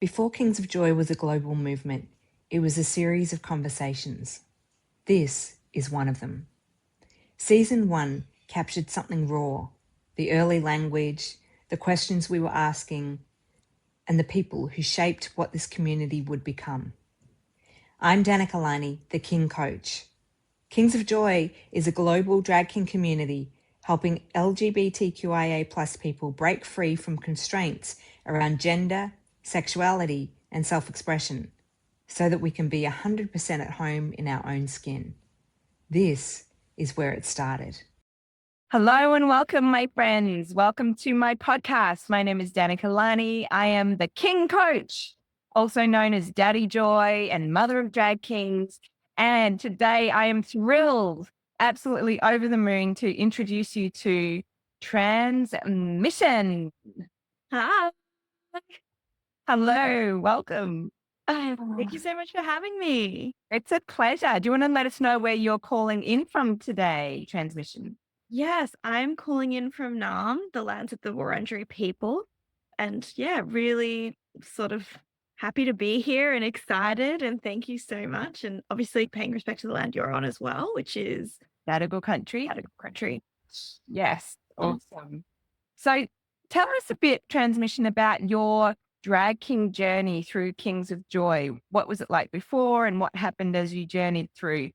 Before Kings of Joy was a global movement, it was a series of conversations. This is one of them. Season 1 captured something raw, the early language, the questions we were asking, and the people who shaped what this community would become. I'm Danica Lani, the King Coach. Kings of Joy is a global drag king community helping LGBTQIA+ people break free from constraints around gender, sexuality, and self-expression so that we can be 100% at home in our own skin. This is where it started. Hello and welcome, my friends. Welcome to my podcast. My name is Danica Lani. I am the King Coach, also known as Daddy Joy and Mother of Drag Kings. And today I am thrilled, absolutely over the moon to introduce you to Transmission. Hi. Hello, welcome. Thank you so much for having me. It's a pleasure. Do you want to let us know where you're calling in from today, Transmission? Yes, I'm calling in from Naarm, the lands of the Wurundjeri people. And yeah, really sort of happy to be here and excited. And thank you so much. And obviously paying respect to the land you're on as well, which is Gadigal country. Gadigal country. Yes, awesome. So tell us a bit, Transmission, about your drag king journey through Kings of Joy. What was it like before and what happened as you journeyed through?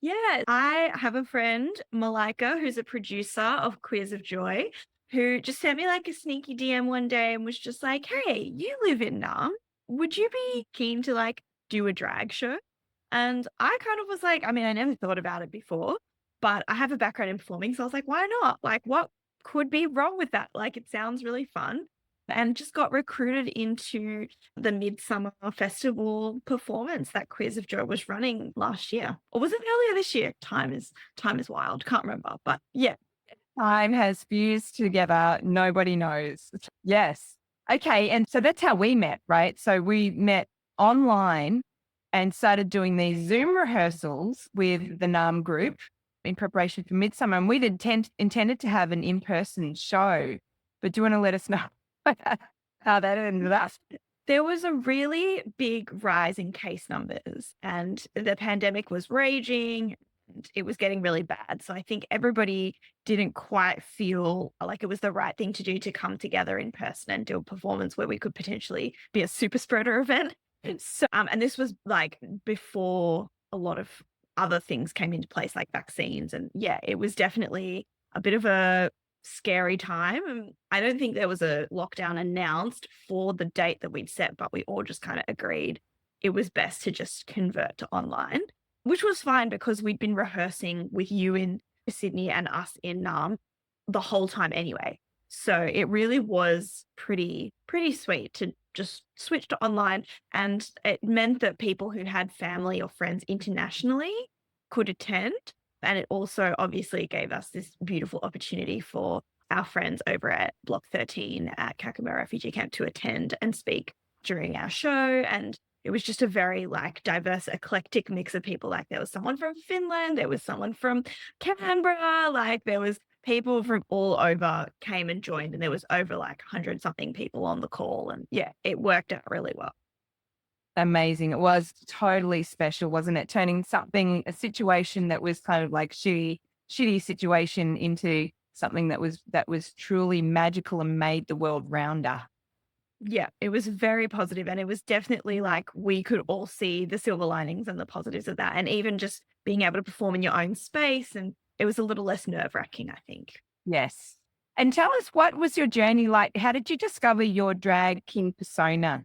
Yeah, I have a friend, Malika, who's a producer of Quiz of Joy, who just sent me like a sneaky DM one day and was just like, hey, you live in Naarm. Would you be keen to like do a drag show? And I kind of was like, I mean, I never thought about it before, but I have a background in performing. So I was like, why not? Like, what could be wrong with that? Like, it sounds really fun. And just got recruited into the Midsumma Festival performance that Quiz of Joy was running last year. Or was it earlier this year? Time is wild. Can't remember. But yeah. Time has fused together. Nobody knows. Yes. Okay. And so that's how we met, right? So we met online and started doing these Zoom rehearsals with the Naarm group in preparation for Midsumma. And we'd intended to have an in-person show. But do you want to let us know how that ended up? There was a really big rise in case numbers and the pandemic was raging and it was getting really bad. So I think everybody didn't quite feel like it was the right thing to do to come together in person and do a performance where we could potentially be a super spreader event. So, and this was like before a lot of other things came into place, like vaccines. And yeah, it was definitely a bit of a scary time. I don't think there was a lockdown announced for the date that we'd set, but we all just kind of agreed it was best to just convert to online, which was fine because we'd been rehearsing with you in Sydney and us in Naarm the whole time anyway. So it really was pretty sweet to just switch to online. And it meant that people who had family or friends internationally could attend. And it also obviously gave us this beautiful opportunity for our friends over at Block 13 at Kakuma refugee camp to attend and speak during our show. And it was just a very like diverse, eclectic mix of people. Like there was someone from Finland, there was someone from Canberra, like there was people from all over came and joined, and there was over like 100 something people on the call. And yeah, it worked out really well. Amazing. It was totally special, wasn't it? Turning a situation that was kind of like shitty situation into something that was truly magical and made the world rounder. Yeah, it was very positive, and it was definitely like we could all see the silver linings and the positives of that. And even just being able to perform in your own space, and it was a little less nerve-wracking, I think. Yes. And tell us, what was your journey like? How did you discover your drag king persona,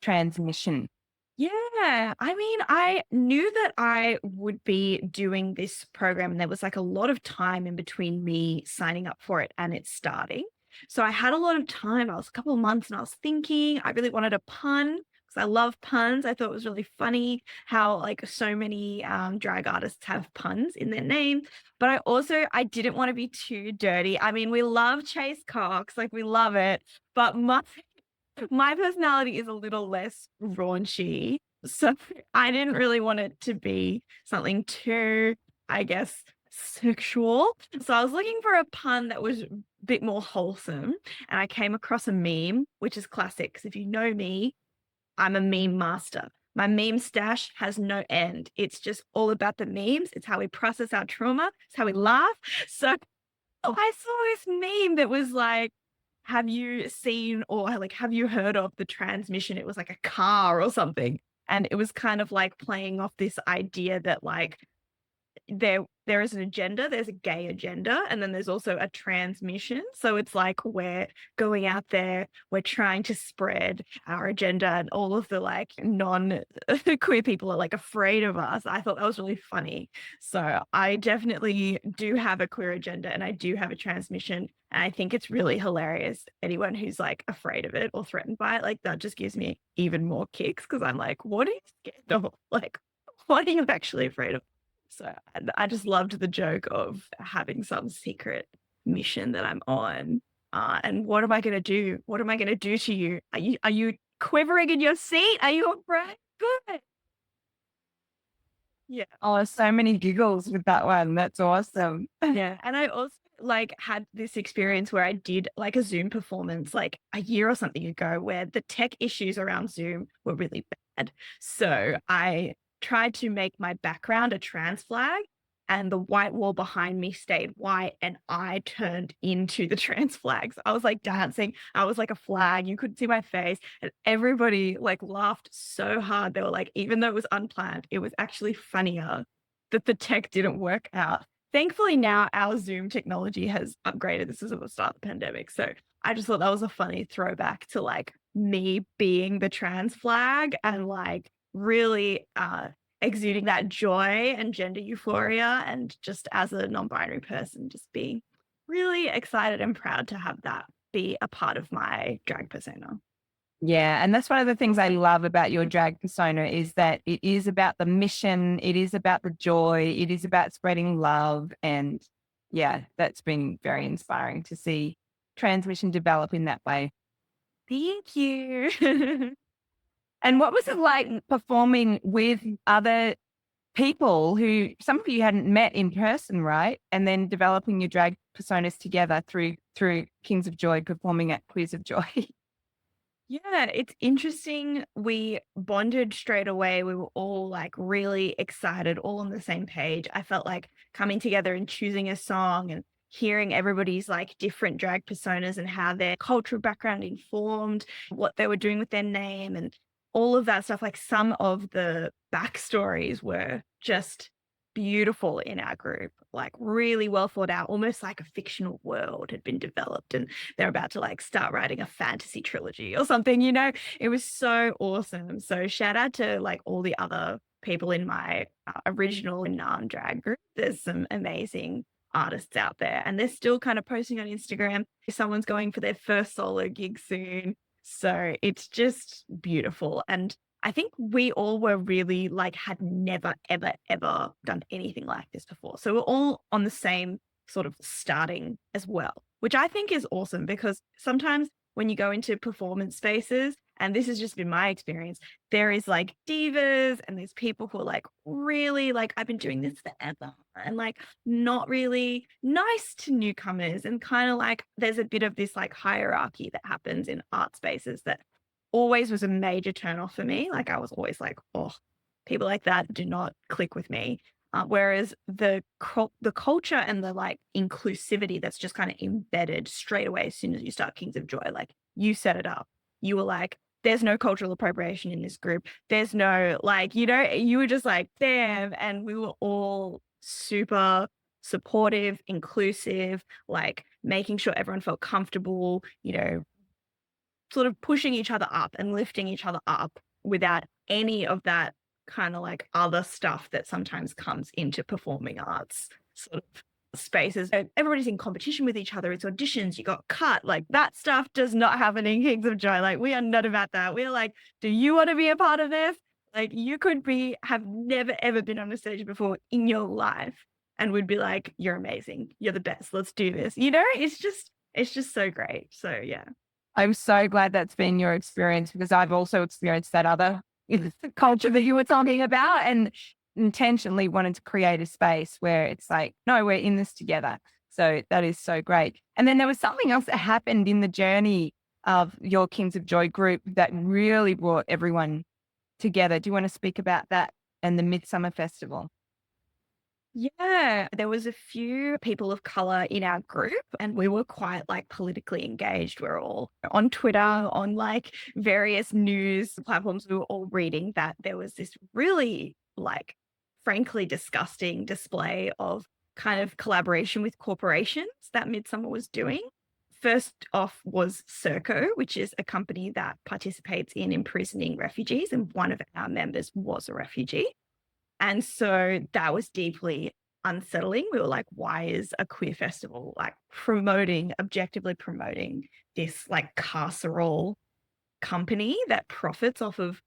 Transmission? Yeah, I mean, I knew that I would be doing this program, and there was like a lot of time in between me signing up for it and it starting. So I had a lot of time. I was a couple of months and I was thinking, I really wanted a pun because I love puns. I thought it was really funny how like so many drag artists have puns in their name. But I didn't want to be too dirty. I mean, we love Chase Cox, like we love it. But my personality is a little less raunchy. So I didn't really want it to be something too, I guess, sexual. So I was looking for a pun that was a bit more wholesome, and I came across a meme, which is classic because if you know me, I'm a meme master. My meme stash has no end. It's just all about the memes. It's how we process our trauma. It's how we laugh. So I saw this meme that was like, have you seen or like, have you heard of the transmission? It was like a car or something. And it was kind of like playing off this idea that like there is an agenda, there's a gay agenda, and then there's also a transmission. So it's like we're going out there, we're trying to spread our agenda, and all of the like non-queer people are like afraid of us. I thought that was really funny. So I definitely do have a queer agenda and I do have a transmission. And I think it's really hilarious. Anyone who's like afraid of it or threatened by it, like that just gives me even more kicks because I'm like, what are you scared of? Like, what are you actually afraid of? So I just loved the joke of having some secret mission that I'm on. And what am I going to do? What am I going to do to you? Are you quivering in your seat? Are you afraid? Good. Yeah. Oh, so many giggles with that one. That's awesome. Yeah. And I also like had this experience where I did like a Zoom performance like a year or something ago where the tech issues around Zoom were really bad. So I tried to make my background a trans flag and the white wall behind me stayed white and I turned into the trans flags. I was like dancing. I was like a flag. You couldn't see my face. And everybody like laughed so hard. They were like, even though it was unplanned, it was actually funnier that the tech didn't work out. Thankfully now our Zoom technology has upgraded. This is at the start of the pandemic. So I just thought that was a funny throwback to like me being the trans flag and like really exuding that joy and gender euphoria and just as a non-binary person just being really excited and proud to have that be a part of my drag persona. Yeah. And that's one of the things I love about your drag persona is that it is about the mission. It is about the joy. It is about spreading love. And yeah, that's been very inspiring to see transmission develop in that way. Thank you. And what was it like performing with other people who some of you hadn't met in person, right? And then developing your drag personas together through Kings of Joy, performing at Quiz of Joy. Yeah, it's interesting. We bonded straight away. We were all like really excited, all on the same page. I felt like coming together and choosing a song and hearing everybody's like different drag personas and how their cultural background informed what they were doing with their name and all of that stuff. Like some of the backstories were just beautiful in our group, like really well thought out, almost like a fictional world had been developed and they're about to like start writing a fantasy trilogy or something, you know. It was so awesome. So shout out to like all the other people in my original Naarm drag group. There's some amazing artists out there and they're still kind of posting on Instagram if someone's going for their first solo gig soon. So it's just beautiful. And I think we all were really like had never, ever, ever done anything like this before. So we're all on the same sort of starting as well, which I think is awesome because sometimes when you go into performance spaces, and this has just been my experience, there is like divas and there's people who are like really like, I've been doing this forever and like not really nice to newcomers and kind of like there's a bit of this like hierarchy that happens in art spaces that always was a major turnoff for me. Like I was always like, oh, people like that do not click with me. Whereas the culture and the like inclusivity that's just kind of embedded straight away as soon as you start Kings of Joy, like you set it up. You were like, there's no cultural appropriation in this group. There's no like, you know, you were just like, damn. And we were all super supportive, inclusive, like making sure everyone felt comfortable, you know, sort of pushing each other up and lifting each other up without any of that kind of like other stuff that sometimes comes into performing arts sort of spaces. Everybody's in competition with each other. It's auditions, you got cut. Like that stuff does not happen in Kings of Joy. Like we are not about that. We're like, do you want to be a part of this? Like you could have never, ever been on a stage before in your life. And we'd be like, you're amazing. You're the best. Let's do this. You know, it's just so great. So yeah. I'm so glad that's been your experience because I've also experienced that other culture that you were talking about. And intentionally wanted to create a space where it's like, no, we're in this together. So that is so great. And then there was something else that happened in the journey of your Kings of Joy group that really brought everyone together. Do you want to speak about that and the Midsumma Festival? Yeah, there was a few people of color in our group and we were quite like politically engaged. We're all on Twitter, on like various news platforms. We were all reading that there was this really like frankly disgusting display of kind of collaboration with corporations that Midsumma was doing. First off was Serco, which is a company that participates in imprisoning refugees, and one of our members was a refugee. And so that was deeply unsettling. We were like, why is a queer festival like objectively promoting this like carceral company that profits off of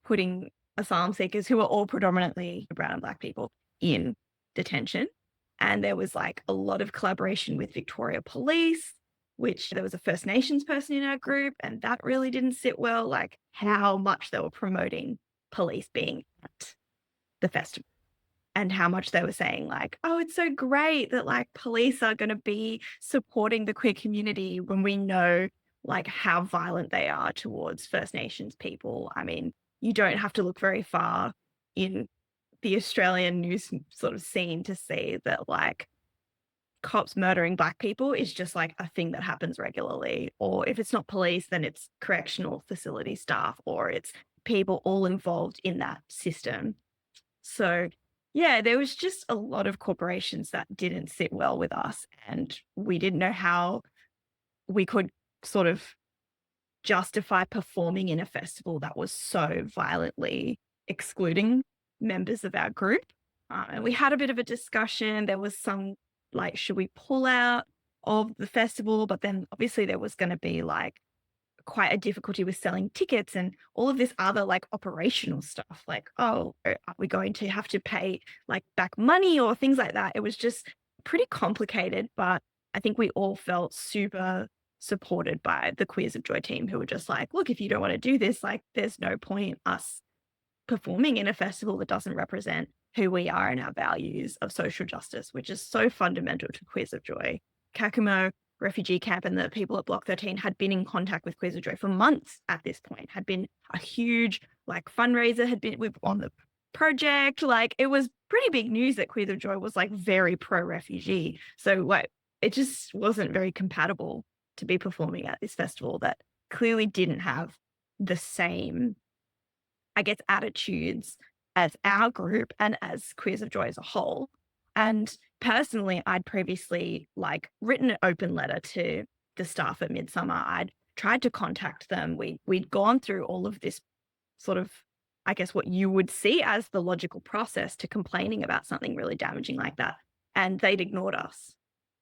putting asylum seekers who are all predominantly brown and black people in detention? And there was like a lot of collaboration with Victoria Police, which there was a First Nations person in our group, and that really didn't sit well, like how much they were promoting police being at the festival and how much they were saying like, oh, it's so great that like police are going to be supporting the queer community when we know like how violent they are towards First Nations people. I mean, you don't have to look very far in the Australian news sort of scene to see that like cops murdering black people is just like a thing that happens regularly. Or if it's not police, then it's correctional facility staff or it's people all involved in that system. So, yeah, there was just a lot of corporations that didn't sit well with us, and we didn't know how we could sort of justify performing in a festival that was so violently excluding members of our group. And we had a bit of a discussion. There was some like, should we pull out of the festival? But then obviously there was going to be like quite a difficulty with selling tickets and all of this other like operational stuff like, oh, are we going to have to pay like back money or things like that? It was just pretty complicated, but I think we all felt super supported by the Queers of Joy team who were just like, look, if you don't want to do this, like there's no point us performing in a festival that doesn't represent who we are and our values of social justice, which is so fundamental to Queers of Joy. Kakuma refugee camp and the people at Block 13 had been in contact with Queers of Joy for months at this point, had been a huge like fundraiser, had been on the project. Like it was pretty big news that Queers of Joy was like very pro-refugee. So like it just wasn't very compatible to be performing at this festival that clearly didn't have the same, I guess, attitudes as our group and as Queers of Joy as a whole. And personally, I'd previously like written an open letter to the staff at Midsumma. I'd tried to contact them. We'd gone through all of this sort of, I guess, what you would see as the logical process to complaining about something really damaging like that. And they'd ignored us.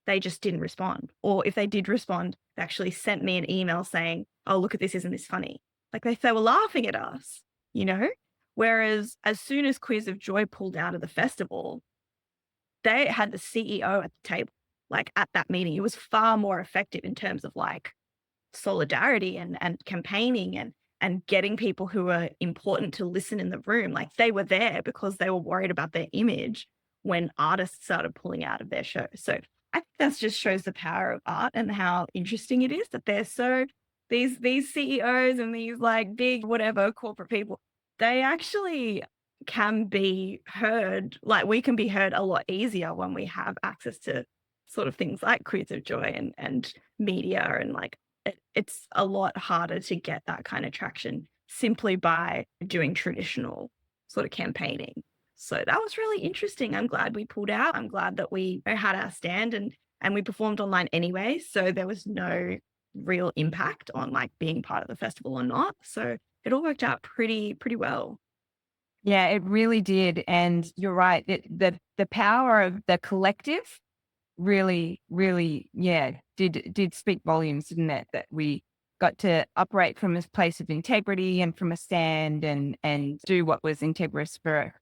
They just didn't respond. Or if they did respond, they actually sent me an email saying, oh, look at this, isn't this funny? Like they were laughing at us, you know? Whereas as soon as Queers of Joy pulled out of the festival, they had the CEO at the table, like at that meeting. It was far more effective in terms of like solidarity and campaigning and getting people who are important to listen in the room. Like they were there because they were worried about their image when artists started pulling out of their show. So I think that just shows the power of art and how interesting it is that they're so these CEOs and these like big whatever corporate people, they actually can be heard, like we can be heard a lot easier when we have access to sort of things like Queers of Joy and media, and like it's a lot harder to get that kind of traction simply by doing traditional sort of campaigning. So that was really interesting. I'm glad we pulled out. I'm glad that we had our stand and we performed online anyway. So there was no real impact on like being part of the festival or not. So it all worked out pretty well. Yeah, it really did. And you're right. The power of the collective really, really, yeah, did speak volumes, didn't it? That we got to operate from a place of integrity and from a stand and do what was integrous for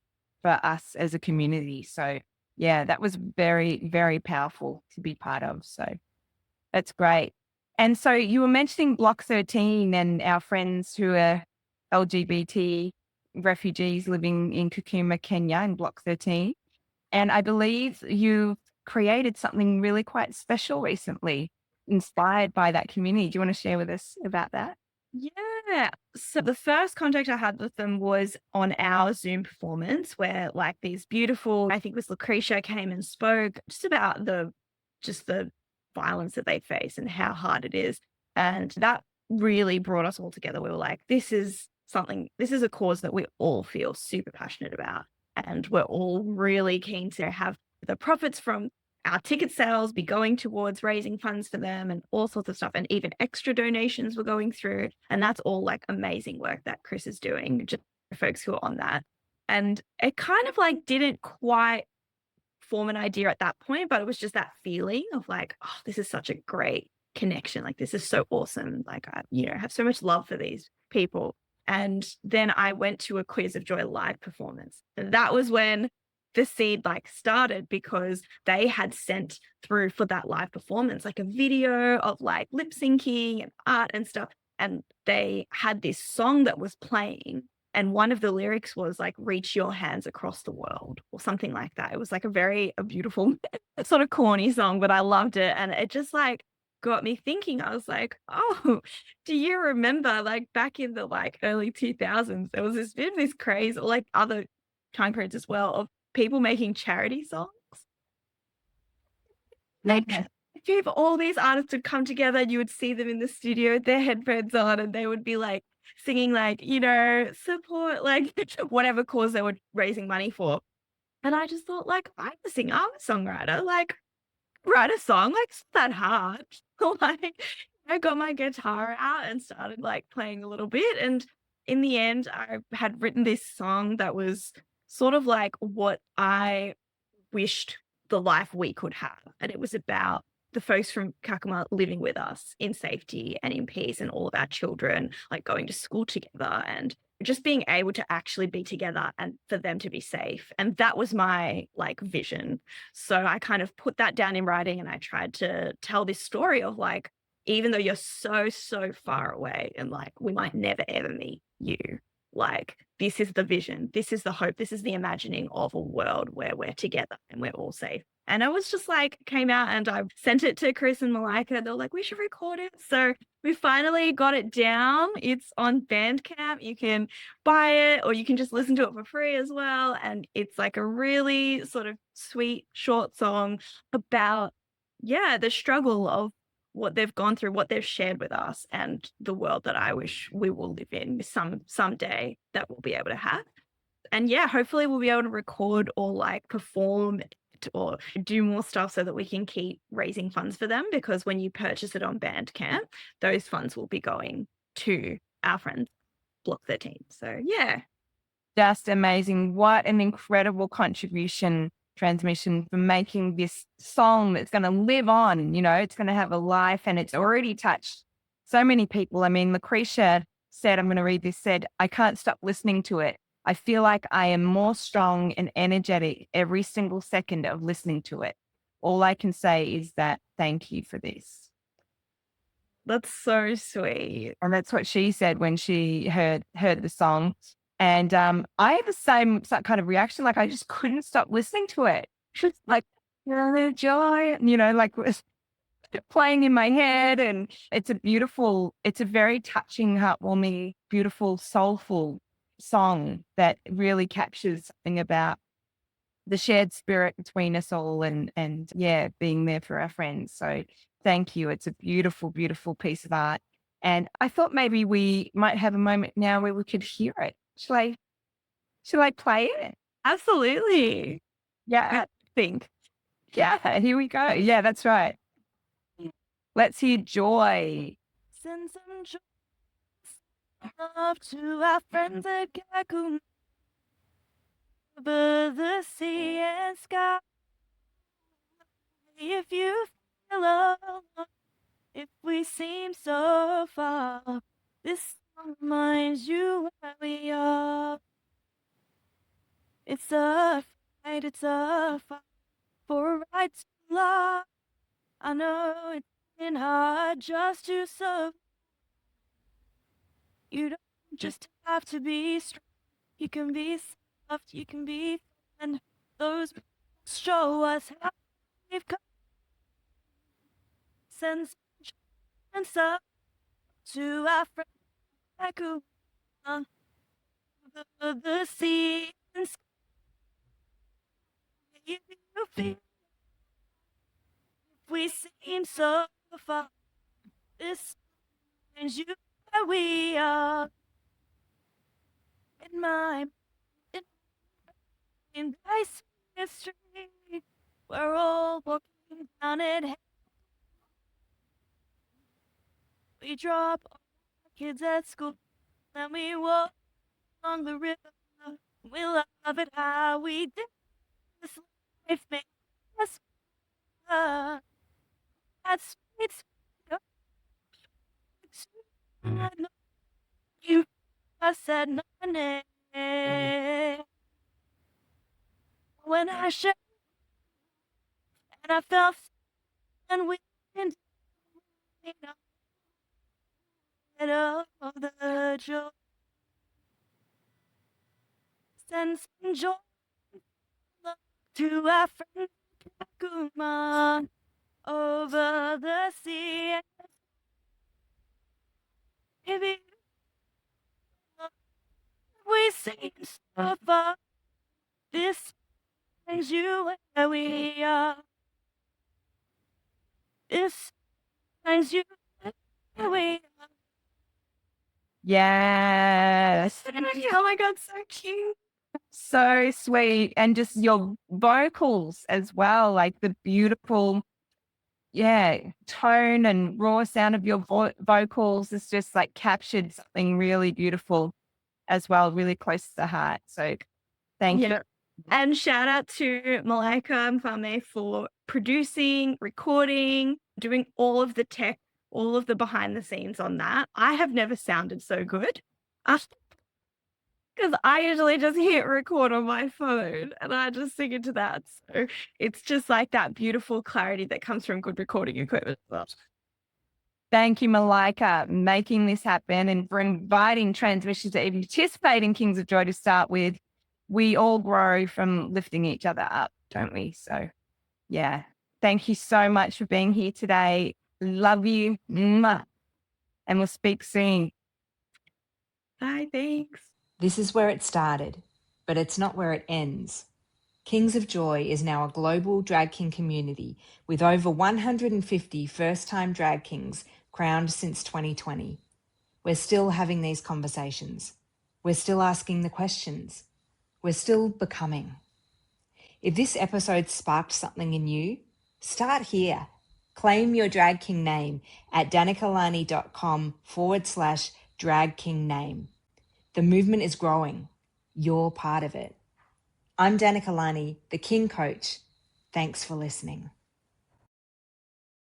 us as a community. So yeah, that was very, very powerful to be part of. So that's great. And so you were mentioning Block 13 and our friends who are LGBTQIA refugees living in Kakuma, Kenya, in Block 13. And I believe you created something really quite special recently, inspired by that community. Do you want to share with us about that? Yeah. So the first contact I had with them was on our Zoom performance where like these beautiful, I think it was Lucretia came and spoke just about the violence that they face and how hard it is. And that really brought us all together. We were like, this is a cause that we all feel super passionate about. And we're all really keen to have the profits from our ticket sales be going towards raising funds for them and all sorts of stuff. And even extra donations were going through. And that's all like amazing work that Chris is doing, just for folks who are on that. And it kind of like didn't quite form an idea at that point, but it was just that feeling of like, oh, this is such a great connection. Like, this is so awesome. Like, I, have so much love for these people. And then I went to a Quiz of Joy live performance. And that was when the seed like started, because they had sent through for that live performance like a video of like lip syncing and art and stuff. And they had this song that was playing. And one of the lyrics was like, reach your hands across the world or something like that. It was like a beautiful sort of corny song, but I loved it. And it just like got me thinking. I was like, oh, do you remember like back in the like early 2000s, there was this bit of this craze, or like other time periods as well, of people making charity songs. Like, if all these artists would come together, you would see them in the studio with their headphones on, and they would be like singing, like, support, like whatever cause they were raising money for. And I just thought, like, I'm a singer, I'm a songwriter, like, write a song, like, it's not that hard. Like, I got my guitar out and started like playing a little bit. And in the end, I had written this song that was sort of like what I wished the life we could have. And it was about the folks from Kakuma living with us in safety and in peace, and all of our children like going to school together and just being able to actually be together and for them to be safe. And that was my like vision. So I kind of put that down in writing, and I tried to tell this story of like, even though you're so, so far away and like we might never ever meet you, like, this is the vision, this is the hope, this is the imagining of a world where we're together and we're all safe. And I was just like, came out and I sent it to Chris and Malika. They're like, we should record it. So we finally got it down. It's on Bandcamp. You can buy it or you can just listen to it for free as well. And it's like a really sort of sweet, short song about, the struggle of what they've gone through, what they've shared with us, and the world that I wish we will live in someday that we'll be able to have. And hopefully we'll be able to record or like perform it or do more stuff so that we can keep raising funds for them, because when you purchase it on Bandcamp, those funds will be going to our friends Block 13. So Just amazing. What an incredible transmission for making this song that's going to live on. It's going to have a life, and it's already touched so many people. I mean, Lucretia said, I'm going to read this, said, I can't stop listening to it. I feel like I am more strong and energetic every single second of listening to it. All I can say is that thank you for this. That's so sweet. And that's what she said when she heard the song. And I had the same kind of reaction. Like, I just couldn't stop listening to it. Just like, joy, like was playing in my head. And it's a very touching, heartwarming, beautiful, soulful song that really captures something about the shared spirit between us all and being there for our friends. So thank you. It's a beautiful, beautiful piece of art. And I thought maybe we might have a moment now where we could hear it. Shall I play it? Absolutely. Yeah, I think. Yeah, here we go. Yeah, that's right. Let's hear Joy. Send some joy, love to our friends at Kakuma, over the sea and sky. If you feel alone, if we seem so far, this song reminds you where we are. It's a fight for a right to love. I know it's been hard just to survive. You don't just have to be strong. You can be soft, you can be fun. Those show us how we've come. Send and stuff to our friends Kakuma. The sea and sky. You feel we seem so far. This is you where we are. In my in this history, we're all walking down it. We drop our kids at school, and we walk along the river. We love it how we did this life made us. That's it's I know you. I said my name when I should, and I felt and we didn't know of the joy, sense and joy to our friend Kakuma over the sea. Maybe we seem so far. This brings you where we are. This brings you where we are. Yes. Oh my God, so cute. So sweet. And just your vocals as well, like the beautiful, tone and raw sound of your vocals is just like captured something really beautiful as well, really close to the heart. So thank you. And shout out to Malaika Mfame for producing, recording, doing all of the tech, all of the behind the scenes on that. I have never sounded so good. Because I usually just hit record on my phone and I just sing into that. So it's just like that beautiful clarity that comes from good recording equipment. Thank you, Malaika, making this happen and for inviting transmissions to even participate in Kings of Joy to start with. We all grow from lifting each other up, don't we? So, yeah. Thank you so much for being here today. Love you. Mwah. And we'll speak soon. Bye, thanks. This is where it started, but it's not where it ends. Kings of Joy is now a global drag king community with over 150 first-time drag kings crowned since 2020. We're still having these conversations. We're still asking the questions. We're still becoming. If this episode sparked something in you, start here. Claim your drag king name at danikalani.com/drag king name. The movement is growing. You're part of it. I'm Danica Lani, the King Coach. Thanks for listening.